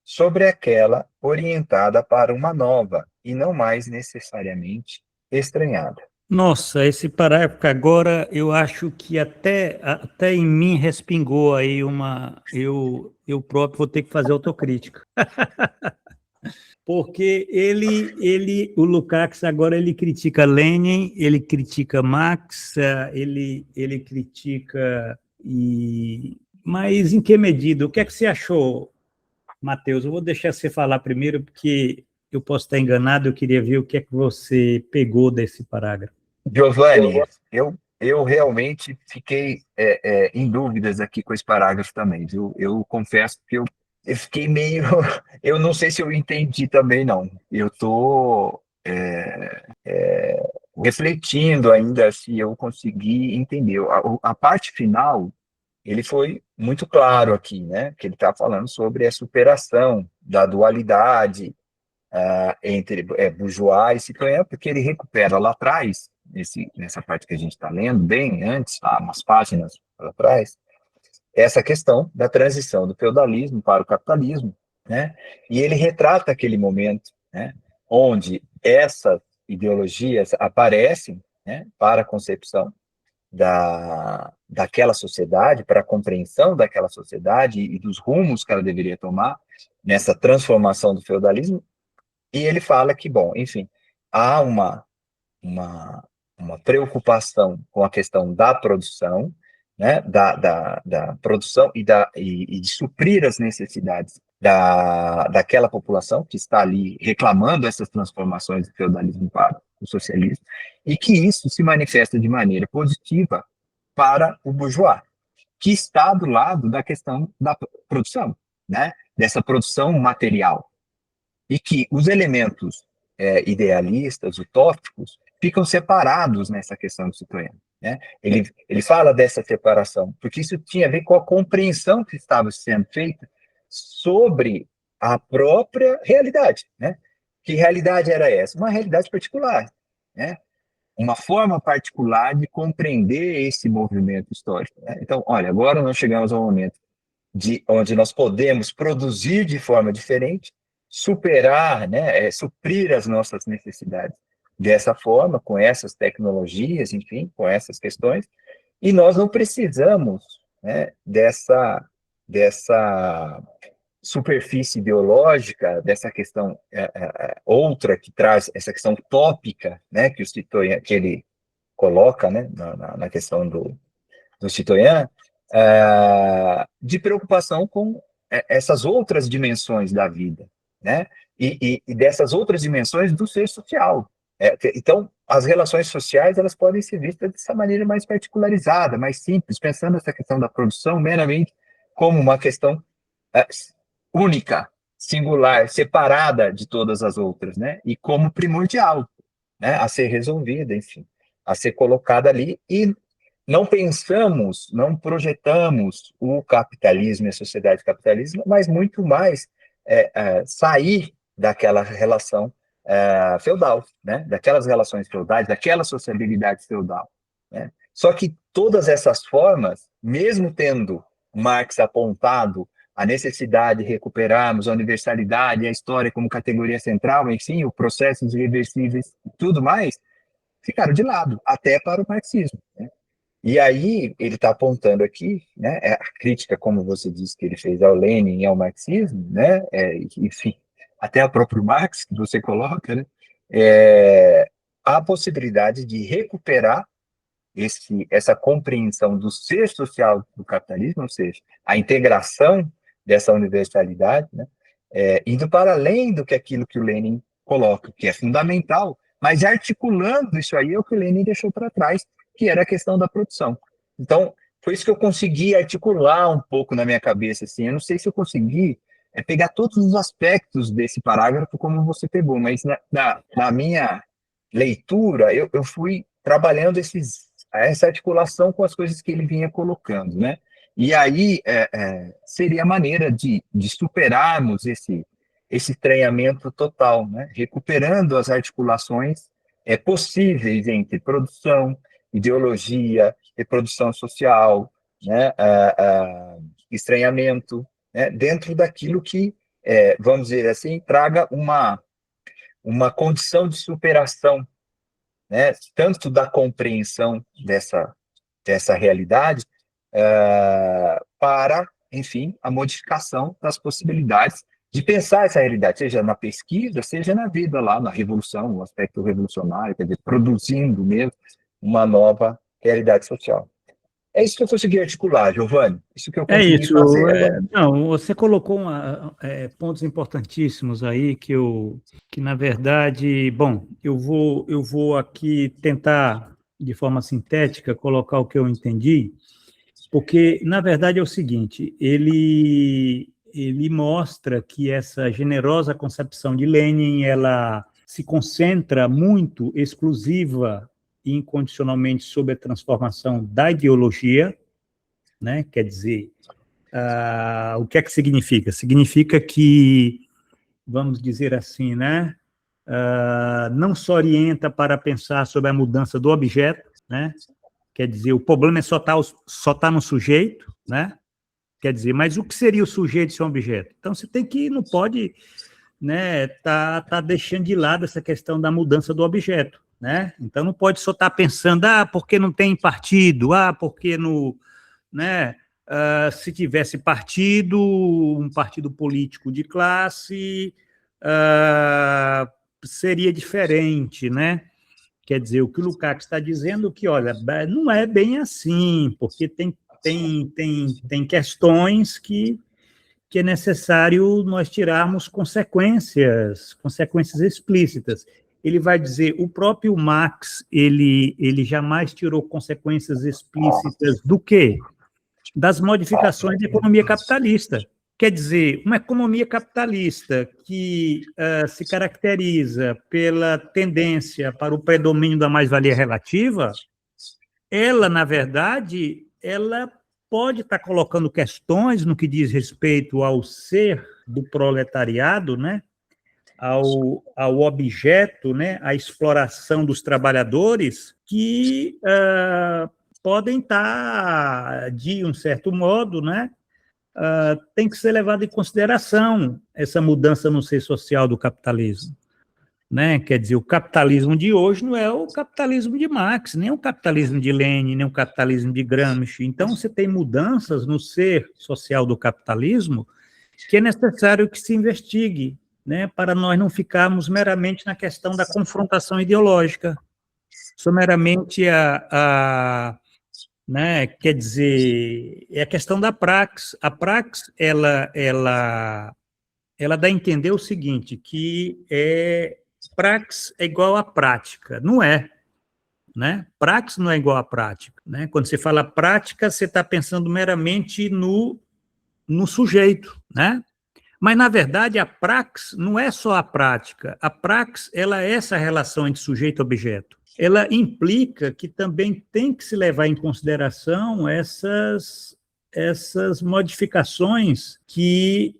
sobre aquela orientada para uma nova e não mais necessariamente estranhada. Nossa, esse parágrafo agora eu acho que até em mim respingou aí uma. Eu próprio vou ter que fazer autocrítica. Porque o Lukács agora ele critica Lenin, ele critica Marx, ele critica. Mas em que medida? O que é que você achou, Matheus? Eu vou deixar você falar primeiro, porque eu posso estar enganado, eu queria ver o que é que você pegou desse parágrafo. Giovanni, eu realmente fiquei em dúvidas aqui com esse parágrafo também, viu? Eu confesso que eu fiquei meio... Eu não sei se eu entendi também, não. Eu estou refletindo ainda se eu consegui entender. A parte final, ele foi muito claro aqui, né? Que ele está falando sobre a superação da dualidade entre bourgeois e citoyen, porque ele recupera lá atrás, nessa parte que a gente está lendo, bem antes, umas páginas para trás, essa questão da transição do feudalismo para o capitalismo, né? E ele retrata aquele momento, né, onde essas ideologias aparecem, né, para a concepção daquela sociedade, para a compreensão daquela sociedade e dos rumos que ela deveria tomar nessa transformação do feudalismo. E ele fala que, bom, enfim, há uma, uma preocupação com a questão da produção, né, da produção e de suprir as necessidades daquela população que está ali reclamando essas transformações do feudalismo para o socialismo, e que isso se manifesta de maneira positiva para o bourgeois, que está do lado da questão da produção, né, dessa produção material, e que os elementos idealistas, utópicos, ficam separados nessa questão do citoyen. Né? Ele fala dessa separação, porque isso tinha a ver com a compreensão que estava sendo feita sobre a própria realidade. Né? Que realidade era essa? Uma realidade particular. Né? Uma forma particular de compreender esse movimento histórico. Né? Então, olha, agora nós chegamos ao momento onde nós podemos produzir de forma diferente, superar, né, suprir as nossas necessidades dessa forma, com essas tecnologias, enfim, com essas questões, e nós não precisamos, né, dessa superfície ideológica, dessa questão outra que traz essa questão tópica, né, que ele coloca, né, na questão do citoyen, de preocupação com essas outras dimensões da vida, né? E dessas outras dimensões do ser social. Então, as relações sociais elas podem ser vistas dessa maneira mais particularizada, mais simples, pensando essa questão da produção meramente como uma questão única, singular, separada de todas as outras, né? E como primordial, né? A ser resolvida, enfim, a ser colocada ali, e não pensamos, não projetamos o capitalismo e a sociedade capitalista, mas muito mais sair daquela relação feudal, né? Daquelas relações feudais, daquela sociabilidade feudal. Né? Só que todas essas formas, mesmo tendo Marx apontado a necessidade de recuperarmos a universalidade e a história como categoria central, enfim, o processos irreversíveis e tudo mais, ficaram de lado, até para o marxismo, né? E aí ele está apontando aqui, né, a crítica, como você disse, que ele fez ao Lenin e ao marxismo, né, enfim, até ao próprio Marx, que você coloca, né, a possibilidade de recuperar essa compreensão do ser social do capitalismo, ou seja, a integração dessa universalidade, né, indo para além do que aquilo que o Lenin coloca, que é fundamental, mas articulando isso aí é o que o Lenin deixou para trás, que era a questão da produção. Então, foi isso que eu consegui articular um pouco na minha cabeça, assim. Eu não sei se eu consegui pegar todos os aspectos desse parágrafo como você pegou, mas na minha leitura, eu fui trabalhando essa articulação com as coisas que ele vinha colocando, né? E aí seria a maneira de superarmos esse estranhamento total, né? Recuperando as articulações possíveis entre produção, ideologia, reprodução social, né? Estranhamento, né? Dentro daquilo que, vamos dizer assim, traga uma condição de superação, né? Tanto da compreensão dessa realidade, para, enfim, a modificação das possibilidades de pensar essa realidade, seja na pesquisa, seja na vida lá, na revolução, no aspecto revolucionário, quer dizer, produzindo mesmo uma nova realidade social. É isso que eu consegui articular, Giovanni, isso que eu É consegui isso. fazer agora. Não, você colocou pontos importantíssimos aí que na verdade, bom, eu vou aqui tentar de forma sintética colocar o que eu entendi, porque na verdade é o seguinte, ele mostra que essa generosa concepção de Lenin, ela se concentra muito exclusiva e incondicionalmente sobre a transformação da ideologia, né? Quer dizer, o que é que significa? Significa que, vamos dizer assim, né, não só orienta para pensar sobre a mudança do objeto, né, quer dizer, o problema é só tá no sujeito, né, quer dizer, mas o que seria o sujeito se é um objeto? Então, você não pode, né, tá deixando de lado essa questão da mudança do objeto, né, então não pode só estar pensando, porque não tem partido, porque no, né, se tivesse partido, um partido político de classe, seria diferente, né? Quer dizer, o que o Lukács está dizendo que, olha, não é bem assim, porque tem questões que é necessário nós tirarmos consequências explícitas. Ele vai dizer, o próprio Marx, ele jamais tirou consequências explícitas do quê? Das modificações da economia capitalista. Quer dizer, uma economia capitalista que se caracteriza pela tendência para o predomínio da mais-valia relativa, ela, na verdade, ela pode estar colocando questões no que diz respeito ao ser do proletariado, né? ao objeto, né? À exploração dos trabalhadores, que podem estar, de um certo modo, né? Tem que ser levado em consideração essa mudança no ser social do capitalismo. Né? Quer dizer, o capitalismo de hoje não é o capitalismo de Marx, nem o capitalismo de Lenin, nem o capitalismo de Gramsci. Então, você tem mudanças no ser social do capitalismo que é necessário que se investigue, né? Para nós não ficarmos meramente na questão da confrontação ideológica, só meramente né? Quer dizer, é a questão da praxis. A praxis, ela dá a entender o seguinte, que praxis é igual a prática. Não é, né? Praxis não é igual a prática, né? Quando você fala prática, você está pensando meramente no sujeito, né? Mas, na verdade, a praxis não é só a prática. A praxis, ela é essa relação entre sujeito e objeto. Ela implica que também tem que se levar em consideração essas modificações,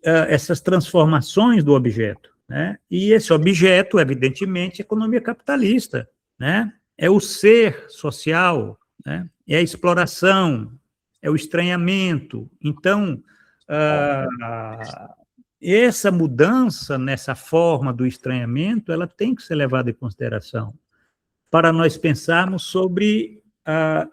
essas transformações do objeto, né? E esse objeto, evidentemente, é a economia capitalista, né? É o ser social, né? É a exploração, é o estranhamento. Então, essa mudança nessa forma do estranhamento, ela tem que ser levada em consideração para nós pensarmos sobre,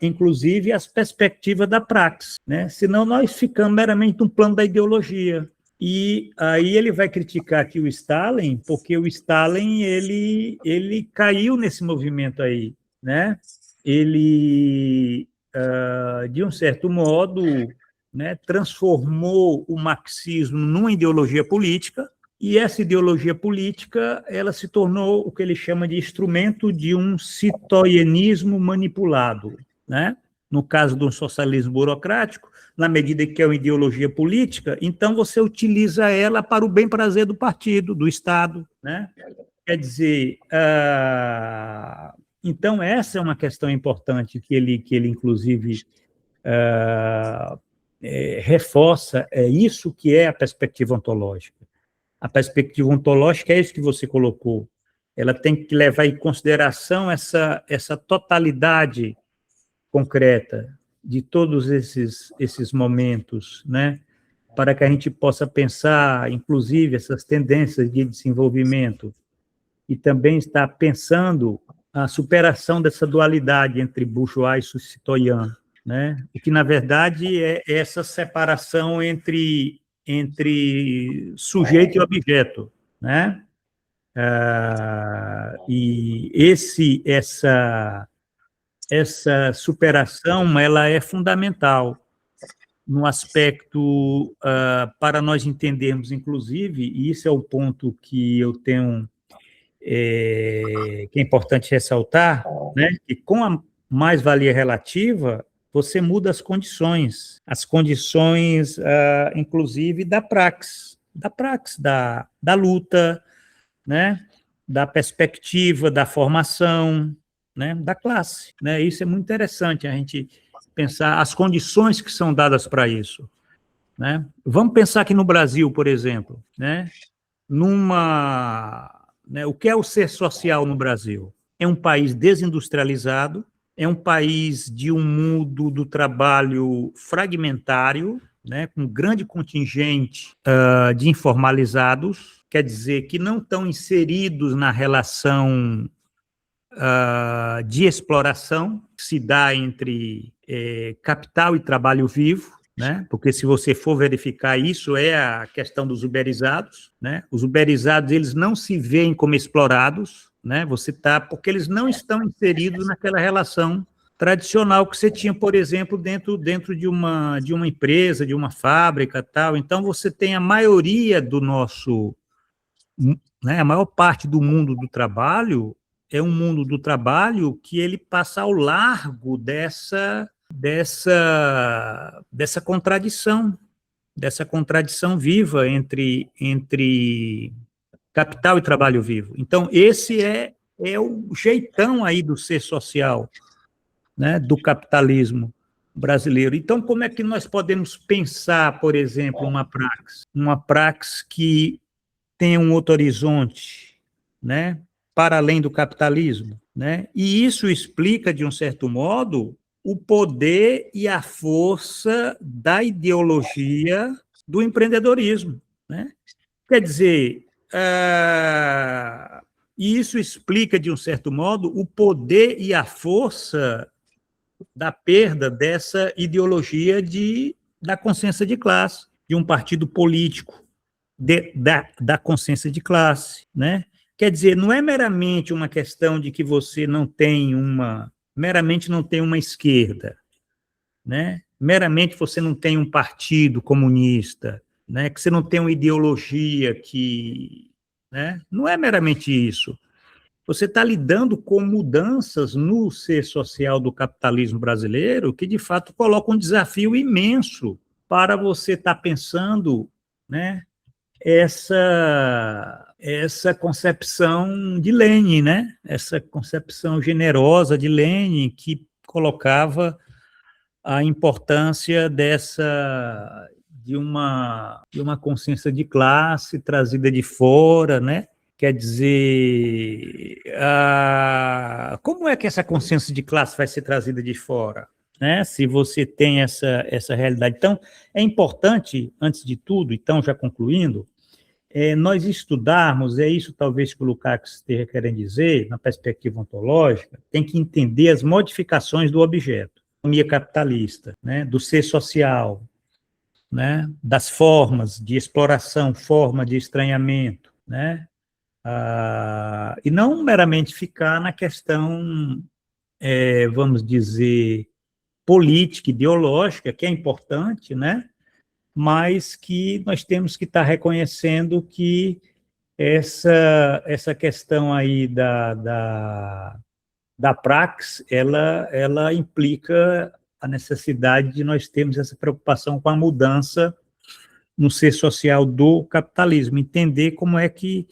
inclusive, as perspectivas da praxis, né? Senão nós ficamos meramente no plano da ideologia. E aí ele vai criticar aqui o Stalin, porque o Stalin ele caiu nesse movimento aí, né? Ele, de um certo modo, né, transformou o marxismo numa ideologia política, e essa ideologia política ela se tornou o que ele chama de instrumento de um citoyenismo manipulado, né? No caso do socialismo burocrático, na medida que é uma ideologia política, então você utiliza ela para o bem-prazer do partido, do Estado, né? Quer dizer, então essa é uma questão importante que ele inclusive, reforça, isso que é a perspectiva ontológica. A perspectiva ontológica é isso que você colocou. Ela tem que levar em consideração essa totalidade concreta de todos esses momentos, né? Para que a gente possa pensar, inclusive, essas tendências de desenvolvimento e também estar pensando a superação dessa dualidade entre bourgeois e citoyen, né? O que, na verdade, é essa separação entre sujeito e objeto, né? E essa superação ela é fundamental no aspecto, para nós entendermos, inclusive, e isso é o ponto que eu tenho, que é importante ressaltar, né, que com a mais-valia relativa, você muda as condições, inclusive, da praxis, da luta, né, da perspectiva, da formação, né, da classe, né? Isso é muito interessante, a gente pensar as condições que são dadas para isso, né? Vamos pensar aqui no Brasil, por exemplo, né? O que é o ser social no Brasil? É um país desindustrializado, é um país de um mundo do trabalho fragmentário, né, com grande contingente de informalizados, quer dizer, que não estão inseridos na relação de exploração que se dá entre capital e trabalho vivo, né? Porque se você for verificar isso, é a questão dos uberizados, né? Os uberizados, eles não se veem como explorados, né? Porque eles não estão inseridos naquela relação tradicional que você tinha, por exemplo, dentro de uma empresa, de uma fábrica, tal. Então você tem a maioria do nosso, né, a maior parte do mundo do trabalho é um mundo do trabalho que ele passa ao largo dessa contradição viva entre capital e trabalho vivo. Então, esse é o jeitão aí do ser social, né, do capitalismo brasileiro. Então, como é que nós podemos pensar, por exemplo, uma praxis que tem um outro horizonte, né, para além do capitalismo, né? E isso explica, de um certo modo, o poder e a força da ideologia do empreendedorismo, né? Quer dizer, isso explica, de um certo modo, o poder e a força da perda dessa ideologia da consciência de classe, de um partido político, da consciência de classe, né? Quer dizer, não é meramente uma questão de que você meramente não tem uma esquerda, né? Meramente você não tem um partido comunista, né? Que você não tem uma ideologia né? Não é meramente isso. Você está lidando com mudanças no ser social do capitalismo brasileiro que, de fato, colocam um desafio imenso para você estar pensando, né, essa concepção de Lenin, né? Essa concepção generosa de Lenin que colocava a importância de uma consciência de classe trazida de fora, né? Quer dizer, como é que essa consciência de classe vai ser trazida de fora? né? Se você tem essa realidade. Então, é importante, antes de tudo, então, já concluindo, nós estudarmos, é isso talvez que o Lukács esteja querendo dizer, na perspectiva ontológica, tem que entender as modificações do objeto, economia capitalista, né, do ser social, né, das formas de exploração, forma de estranhamento, né, e não meramente ficar na questão, vamos dizer, política, ideológica, que é importante, né, mas que nós temos que estar reconhecendo que essa questão aí da praxis, ela implica a necessidade de nós termos essa preocupação com a mudança no ser social do capitalismo, entender como é que,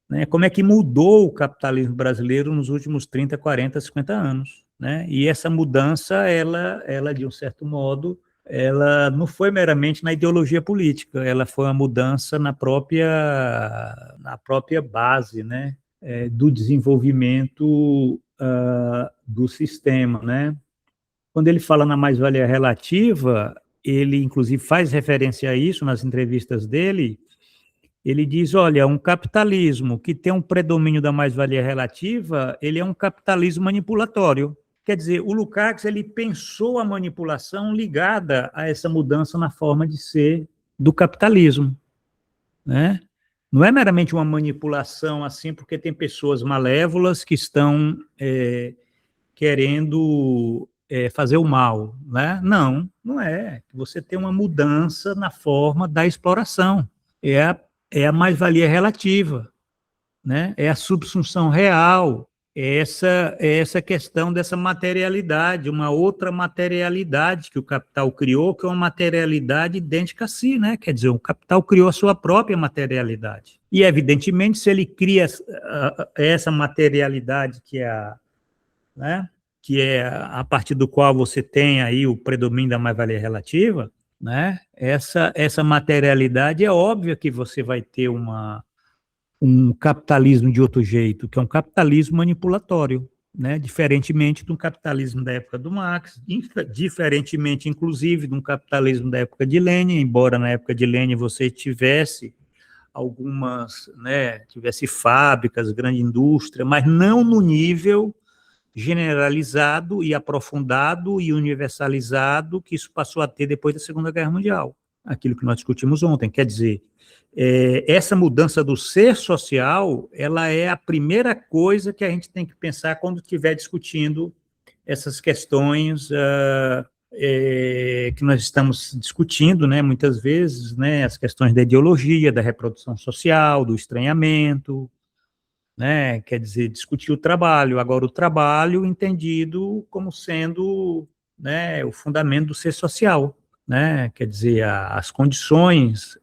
né, como é que mudou o capitalismo brasileiro nos últimos 30, 40, 50 anos, né? E essa mudança, ela de um certo modo, ela não foi meramente na ideologia política, ela foi uma mudança na própria base, né, do desenvolvimento do sistema, né? Quando ele fala na mais-valia relativa, ele inclusive faz referência a isso nas entrevistas dele. Ele diz, olha, um capitalismo que tem um predomínio da mais-valia relativa, ele é um capitalismo manipulatório. Quer dizer, o Lukács, ele pensou a manipulação ligada a essa mudança na forma de ser do capitalismo, né? Não é meramente uma manipulação assim, porque tem pessoas malévolas que estão querendo fazer o mal, né? Não, não é. Você tem uma mudança na forma da exploração. É a mais-valia relativa, né? É a subsunção real, essa questão dessa materialidade, uma outra materialidade que o capital criou, que é uma materialidade idêntica a si, né? Quer dizer, o capital criou a sua própria materialidade. E, evidentemente, se ele cria essa materialidade né, que é a partir do qual você tem aí o predomínio da mais-valia relativa, né? Essa materialidade é óbvio que você vai ter um capitalismo de outro jeito, que é um capitalismo manipulatório, né? Diferentemente do capitalismo da época do Marx, diferentemente, inclusive, de um capitalismo da época de Lenin, embora na época de Lenin você tivesse algumas, né, tivesse fábricas, grande indústria, mas não no nível generalizado e aprofundado e universalizado que isso passou a ter depois da Segunda Guerra Mundial, aquilo que nós discutimos ontem. Quer dizer, essa mudança do ser social, ela é a primeira coisa que a gente tem que pensar quando estiver discutindo essas questões que nós estamos discutindo, né, muitas vezes, né, as questões da ideologia, da reprodução social, do estranhamento, né, quer dizer, discutir o trabalho. Agora, o trabalho entendido como sendo, né, o fundamento do ser social, né, quer dizer, as condições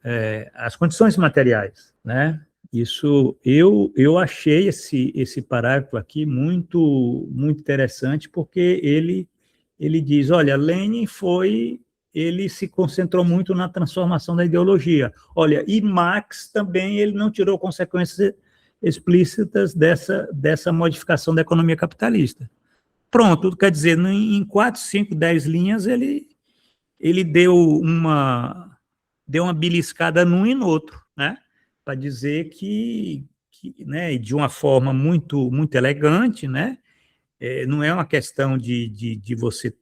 materiais, né. Isso, eu achei esse parágrafo aqui muito interessante, porque ele diz, olha, Lenin ele se concentrou muito na transformação da ideologia. Olha, e Marx também, ele não tirou consequências explícitas dessa modificação da economia capitalista. Pronto, quer dizer, em 4, 5, 10 linhas, ele deu uma beliscada num e no outro, né? Para dizer que, né, de uma forma muito elegante, né? Não é uma questão de você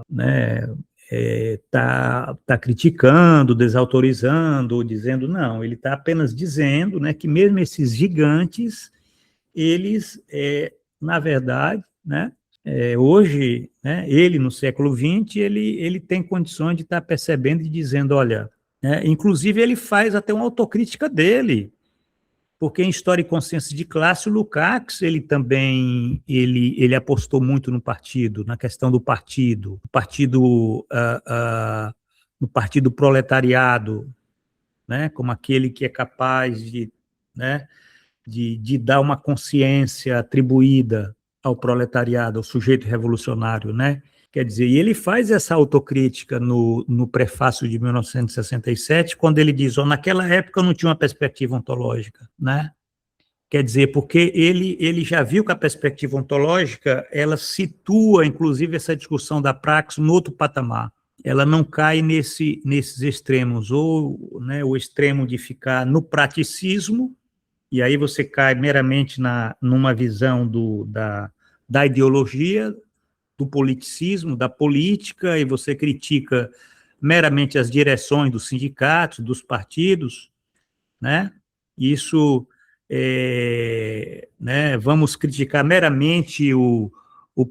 né, tá criticando, desautorizando, ou dizendo, não, ele está apenas dizendo, né, que mesmo esses gigantes, eles, na verdade, né, hoje, né, ele no século XX, ele tem condições de estar percebendo e dizendo, olha, inclusive ele faz até uma autocrítica dele, porque em História e Consciência de Classe, o Lukács, ele também, ele apostou muito no partido, na questão do partido, no partido proletariado, né, como aquele que é capaz né, de dar uma consciência atribuída ao proletariado, ao sujeito revolucionário, né? Quer dizer, e ele faz essa autocrítica no prefácio de 1967, quando ele diz, naquela época eu não tinha uma perspectiva ontológica, né? Quer dizer, porque ele já viu que a perspectiva ontológica, ela situa, inclusive, essa discussão da praxis no outro patamar. Ela não cai nesses extremos, ou, né, o extremo de ficar no praticismo, e aí você cai meramente numa visão da ideologia, do politicismo, da política, e você critica meramente as direções dos sindicatos, dos partidos, né? Isso, né, vamos criticar meramente o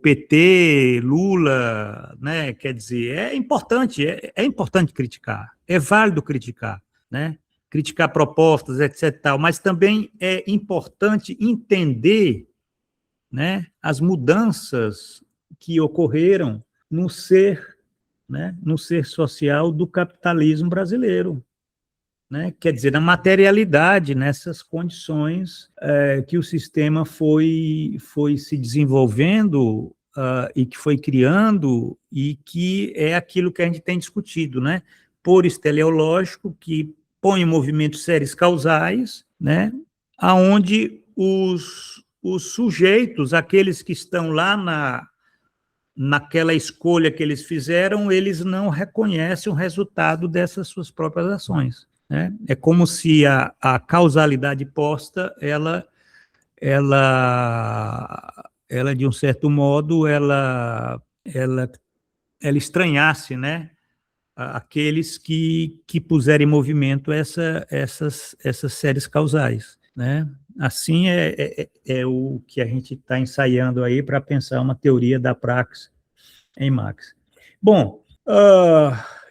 PT, Lula, né? Quer dizer, é importante criticar, é válido criticar, né? Criticar propostas, etc. Tal, mas também é importante entender, né, as mudanças que ocorreram no ser, né, no ser social do capitalismo brasileiro, né? Quer dizer, na materialidade, nessas condições que o sistema foi se desenvolvendo e que foi criando, e que é aquilo que a gente tem discutido, né? Por teleológico, que põe em movimento séries causais, né? Aonde os sujeitos, aqueles que estão lá naquela escolha que eles fizeram, eles não reconhecem o resultado dessas suas próprias ações, né? É como se a causalidade posta, de um certo modo, ela estranhasse, né, aqueles que puseram em movimento essas séries causais, né? Assim é o que a gente está ensaiando aí para pensar uma teoria da praxis em Marx. Bom,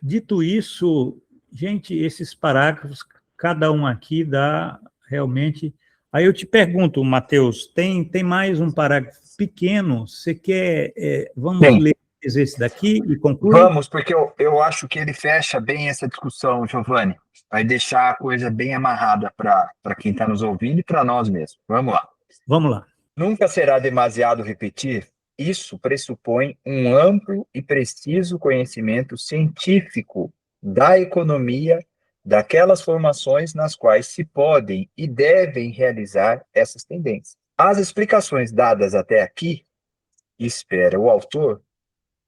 dito isso, gente, esses parágrafos, cada um aqui dá realmente... Aí eu te pergunto, Matheus, tem mais um parágrafo pequeno? Você quer... vamos Sim. ler esse daqui e concluir? Vamos, porque eu acho que ele fecha bem essa discussão, Giovanni. Vai deixar a coisa bem amarrada para quem está nos ouvindo e para nós mesmos. Vamos lá. Vamos lá. Nunca será demasiado repetir, isso pressupõe um amplo e preciso conhecimento científico da economia daquelas formações nas quais se podem e devem realizar essas tendências. As explicações dadas até aqui, espera o autor,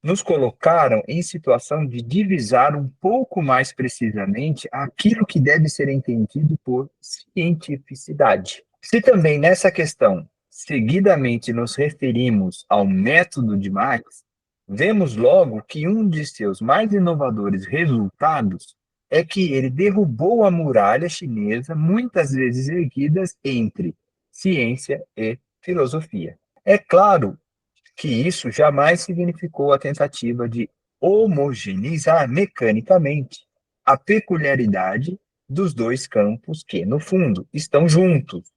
nos colocaram em situação de divisar um pouco mais precisamente aquilo que deve ser entendido por cientificidade. Se também nessa questão seguidamente nos referimos ao método de Marx, vemos logo que um de seus mais inovadores resultados é que ele derrubou a muralha chinesa muitas vezes erguida entre ciência e filosofia. É claro que isso jamais significou a tentativa de homogeneizar mecanicamente a peculiaridade dos dois campos que, no fundo, estão juntos,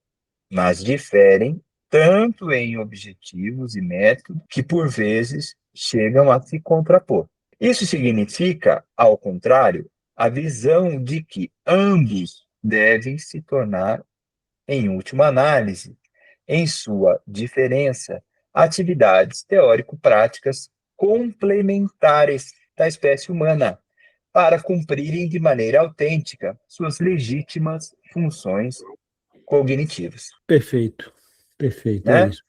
mas diferem tanto em objetivos e método que, por vezes, chegam a se contrapor. Isso significa, ao contrário, a visão de que ambos devem se tornar, em última análise, em sua diferença, atividades teórico-práticas complementares da espécie humana, para cumprirem de maneira autêntica suas legítimas funções cognitivas. Perfeito, é Né? isso.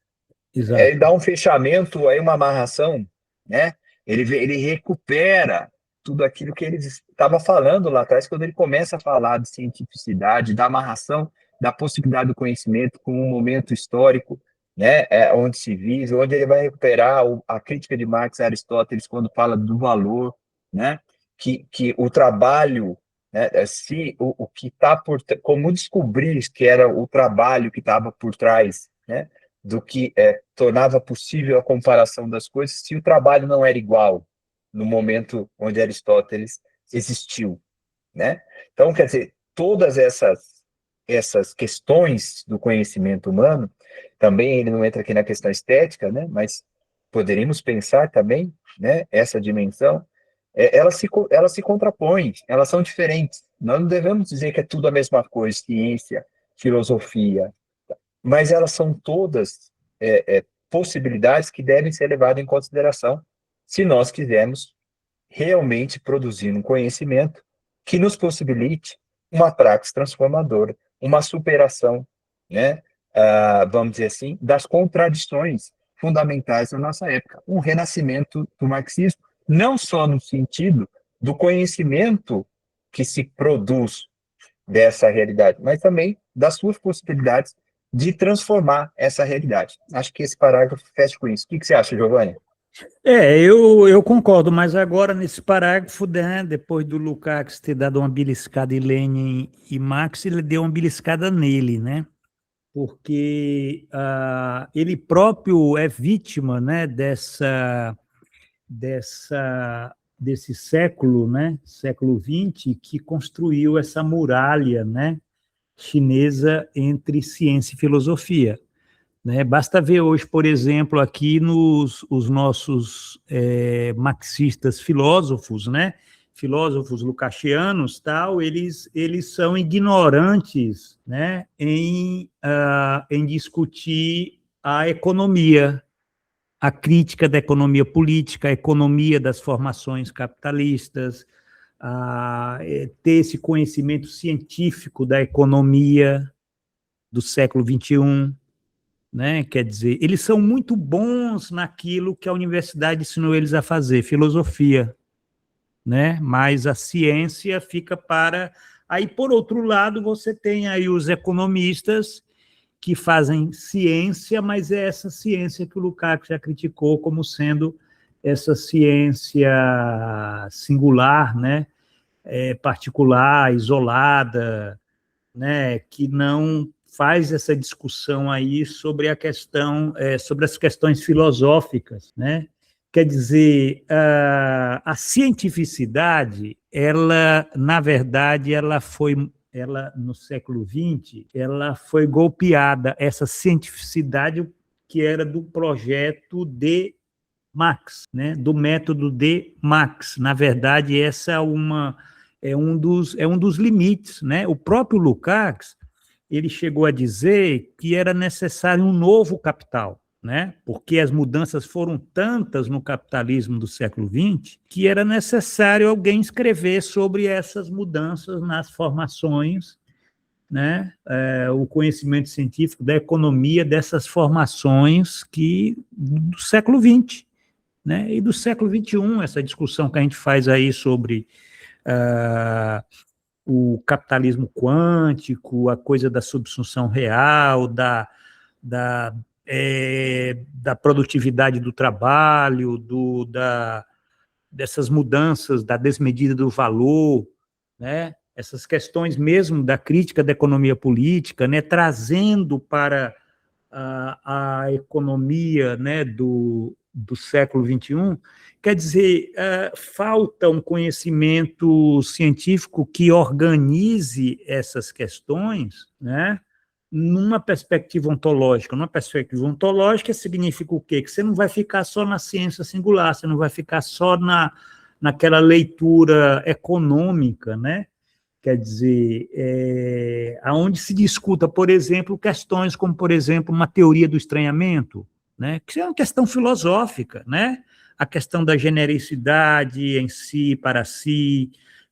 Exato. Ele dá um fechamento, aí uma amarração, né? Ele recupera tudo aquilo que ele estava falando lá atrás, quando ele começa a falar de cientificidade, da amarração, da possibilidade do conhecimento com um momento histórico, né? Onde se vive, onde ele vai recuperar a crítica de Marx e Aristóteles quando fala do valor, né? Que o trabalho, né? Se o que está por, como descobrir que era o trabalho que estava por trás, né? Do que tornava possível a comparação das coisas, se o trabalho não era igual no momento onde Aristóteles existiu, né? Então, quer dizer, todas essas questões do conhecimento humano, também ele não entra aqui na questão estética, né? Mas poderíamos pensar também, né? Essa dimensão, elas se contrapõem, elas são diferentes. Nós não devemos dizer que é tudo a mesma coisa, ciência, filosofia, mas elas são todas possibilidades que devem ser levadas em consideração se nós quisermos realmente produzir um conhecimento que nos possibilite uma praxis transformadora, uma superação, né, vamos dizer assim, das contradições fundamentais da nossa época. Um renascimento do marxismo, não só no sentido do conhecimento que se produz dessa realidade, mas também das suas possibilidades de transformar essa realidade. Acho que esse parágrafo fecha com isso. O que você acha, Giovanni? Eu concordo, mas agora nesse parágrafo, né, depois do Lukács ter dado uma beliscada em Lenin e Marx, ele deu uma beliscada nele, né? Porque ele próprio é vítima, né, desse século, né, século XX, que construiu essa muralha, né, chinesa entre ciência e filosofia. Né? Basta ver hoje, por exemplo, aqui os nossos marxistas filósofos, né? Filósofos lukácianos, tal, eles são ignorantes, né? Em discutir a economia, a crítica da economia política, a economia das formações capitalistas, ter esse conhecimento científico da economia do século XXI, né? Quer dizer, eles são muito bons naquilo que a universidade ensinou eles a fazer, filosofia, né? Mas a ciência fica para... Aí, por outro lado, você tem aí os economistas que fazem ciência, mas é essa ciência que o Lukács já criticou como sendo essa ciência singular, né? Particular, isolada, né? Que não faz essa discussão aí sobre a questão, sobre as questões filosóficas, né? Quer dizer, a cientificidade, ela, na verdade, ela no século XX, ela foi golpeada, essa cientificidade que era do projeto de Marx, né? Do método de Marx. Na verdade, essa é um dos limites, né? O próprio Lukács, ele chegou a dizer que era necessário um novo capital, né? Porque as mudanças foram tantas no capitalismo do século XX que era necessário alguém escrever sobre essas mudanças nas formações, né? O conhecimento científico da economia dessas formações do século XX, né? E do século XXI, essa discussão que a gente faz aí sobre o capitalismo quântico, a coisa da subsunção real, da produtividade do trabalho, dessas mudanças, da desmedida do valor, né? Essas questões mesmo da crítica da economia política, né? Trazendo para a economia, né, do século XXI, quer dizer, falta um conhecimento científico que organize essas questões, né, numa perspectiva ontológica. Numa perspectiva ontológica significa o quê? Que você não vai ficar só na ciência singular, você não vai ficar só naquela leitura econômica, né? Quer dizer, aonde se discuta, por exemplo, questões como, por exemplo, uma teoria do estranhamento, né? Que é uma questão filosófica, né? A questão da genericidade em si, para si,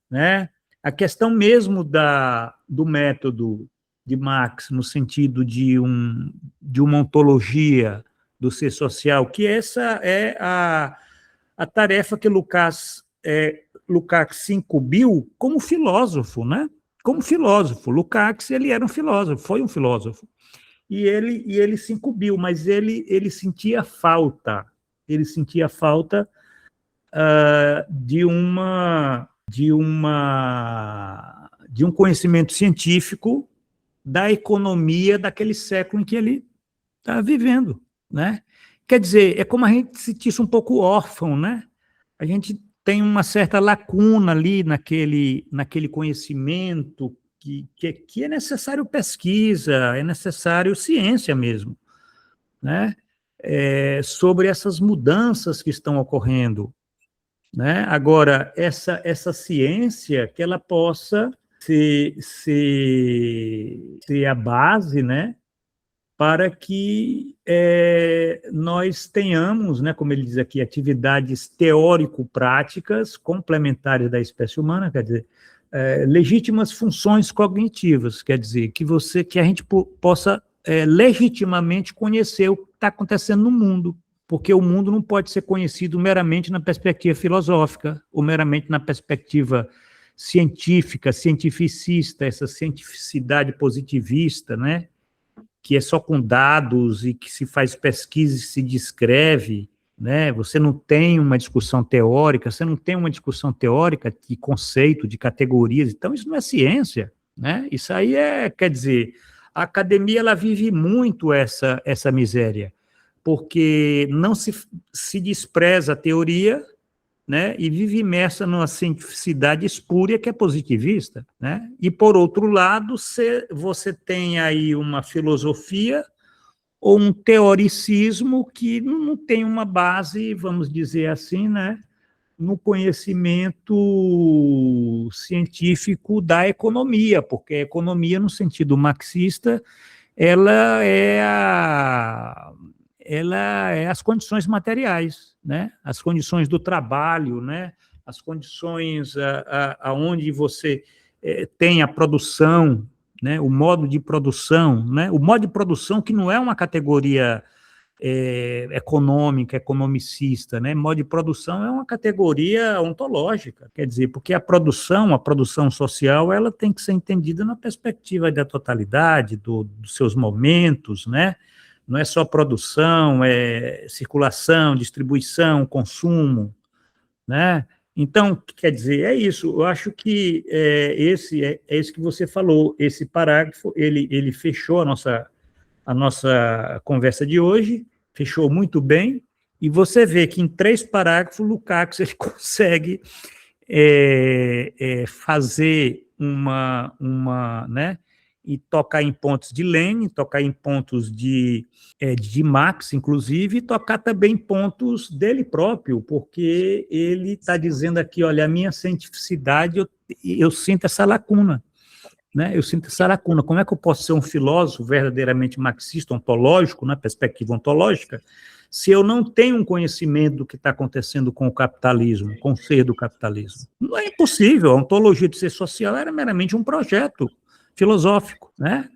né? A questão mesmo do método de Marx, no sentido de uma ontologia do ser social, que essa é a tarefa que Lukács se incumbiu como filósofo, né? Como filósofo. Lukács, ele era um filósofo, foi um filósofo. E ele se incumbiu, mas ele sentia falta. Ele sentia falta de um conhecimento científico da economia daquele século em que ele está vivendo, né? Quer dizer, é como a gente se sentisse um pouco órfão, né? A gente tem uma certa lacuna ali naquele conhecimento que é necessário pesquisa, é necessário ciência mesmo, né? Sobre essas mudanças que estão ocorrendo, né? Agora, essa ciência que ela possa ser a base, né? Para que nós tenhamos, né, como ele diz aqui, atividades teórico-práticas complementares da espécie humana, quer dizer, legítimas funções cognitivas, quer dizer, que a gente possa legitimamente conhecer o que está acontecendo no mundo, porque o mundo não pode ser conhecido meramente na perspectiva filosófica, ou meramente na perspectiva científica, cientificista, essa cientificidade positivista, né, que é só com dados e que se faz pesquisa e se descreve, né, você não tem uma discussão teórica, de conceito, de categorias, então isso não é ciência, né, isso aí quer dizer, a academia ela vive muito essa miséria, porque não se despreza a teoria, né, e vive imersa numa cientificidade espúria que é positivista, né, e por outro lado, você tem aí uma filosofia ou um teoricismo que não tem uma base, vamos dizer assim, né, no conhecimento científico da economia, porque a economia, no sentido marxista, ela é as condições materiais, né? As condições do trabalho, né? As condições aonde você tem a produção, né? O modo de produção, né? O modo de produção que não é uma categoria econômica, economicista, né? Modo de produção é uma categoria ontológica, quer dizer, porque a produção social, ela tem que ser entendida na perspectiva da totalidade, dos seus momentos, né? Não é só produção, é circulação, distribuição, consumo, né? Então, quer dizer, é isso. Eu acho que esse que você falou, esse parágrafo, ele fechou a nossa conversa de hoje, fechou muito bem, e você vê que em 3 parágrafos, o Lukács ele consegue fazer né, e tocar em pontos de Lenin, tocar em pontos de Marx, inclusive, e tocar também em pontos dele próprio, porque ele está dizendo aqui, olha, a minha cientificidade, eu sinto essa lacuna, né? Eu sinto essa lacuna. Como é que eu posso ser um filósofo verdadeiramente marxista, ontológico, na perspectiva ontológica, se eu não tenho um conhecimento do que está acontecendo com o capitalismo, com o ser do capitalismo? Não é impossível. A ontologia do ser social era meramente um projeto filosófico, né?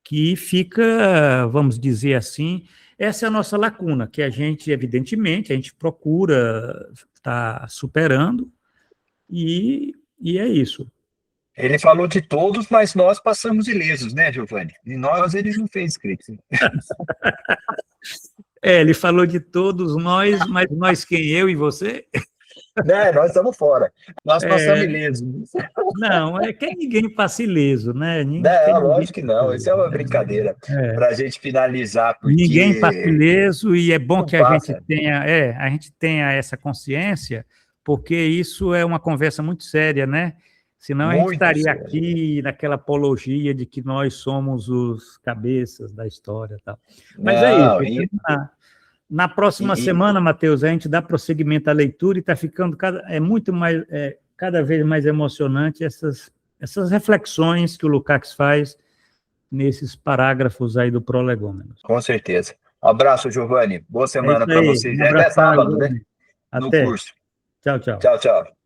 Que fica, vamos dizer assim, essa é a nossa lacuna, que a gente, evidentemente, a gente procura estar superando, e é isso. Ele falou de todos, mas nós passamos ilesos, né, Giovanni? E nós ele não fez script. Ele falou de todos nós, mas nós quem? Eu e você? Né, nós estamos fora. Nós passamos ilesos. Não, é que ninguém passa ileso, né? Não, lógico que não. Isso é uma brincadeira. Para a gente finalizar, Ninguém passa porque ileso, e é bom que a passa. gente tenha essa consciência, porque isso é uma conversa muito séria, né? Senão a gente Muito estaria sério. aqui naquela apologia de que nós somos os cabeças da história e tal. Mas é Não, isso. Na próxima semana, Matheus, a gente dá prosseguimento à leitura e está ficando cada vez mais emocionante essas reflexões que o Lukács faz nesses parágrafos aí do Prolegômenos. com certeza. Um abraço, Giovanni. Boa semana para vocês. Um Até abração, sábado, né? No Até. curso. Tchau, tchau. Tchau, tchau.